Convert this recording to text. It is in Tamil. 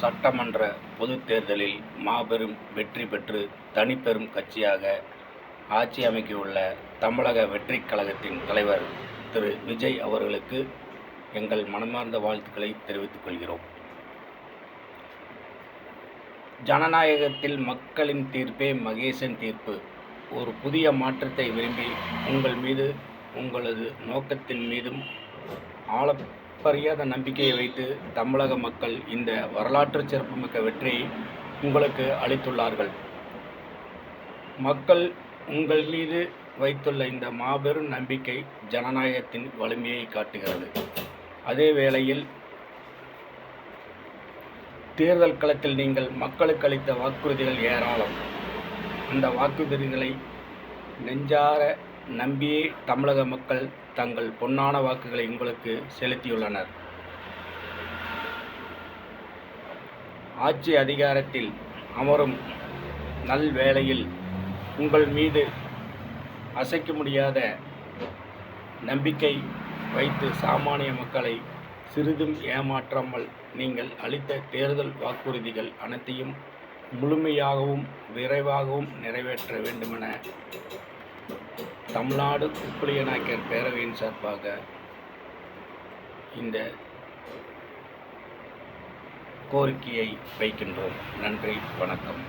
சட்டமன்ற பொதுத் தேர்தலில் மாபெரும் வெற்றி பெற்று தனிப்பெரும் கட்சியாக ஆட்சி அமைக்கவுள்ள தமிழக வெற்றிக் கழகத்தின் தலைவர் திரு விஜய் அவர்களுக்கு எங்கள் மனமார்ந்த வாழ்த்துக்களை தெரிவித்துக் கொள்கிறோம். ஜனநாயகத்தில் மக்களின் தீர்ப்பே மகேசன் தீர்ப்பு. ஒரு புதிய மாற்றத்தை விரும்பி உங்கள் மீது, உங்களது நோக்கத்தின் மீதும் ஆளப்பறியாத நம்பிக்கையை வைத்து தமிழக மக்கள் இந்த வரலாற்று சிறப்புமிக்க வெற்றியை உங்களுக்கு அளித்துள்ளார்கள். மக்கள் உங்கள் மீது வைத்துள்ள இந்த மாபெரும் நம்பிக்கை ஜனநாயகத்தின் வலிமையை காட்டுகிறது. அதே வேளையில் தேர்தல் களத்தில் நீங்கள் மக்களுக்கு அளித்த வாக்குறுதிகள் ஏராளம். அந்த வாக்குறுதிகளை நெஞ்சார நம்பியே தமிழக மக்கள் தங்கள் பொன்னான வாக்குகளை உங்களுக்கு செலுத்தியுள்ளனர். ஆட்சி அதிகாரத்தில் அமரும் நல்வேளையில் உங்கள் மீது அசைக்க முடியாத நம்பிக்கை வைத்து சாமானிய மக்களை சிறிதும் ஏமாற்றாமல் நீங்கள் அளித்த தேர்தல் வாக்குறுதிகள் அனைத்தையும் முழுமையாகவும் விரைவாகவும் நிறைவேற்ற வேண்டுமென தமிழ்நாடு உப்புளிய நாயக்கர் பேரவையின் சார்பாக இந்த கோரிக்கையை வைக்கின்றோம். நன்றி, வணக்கம்.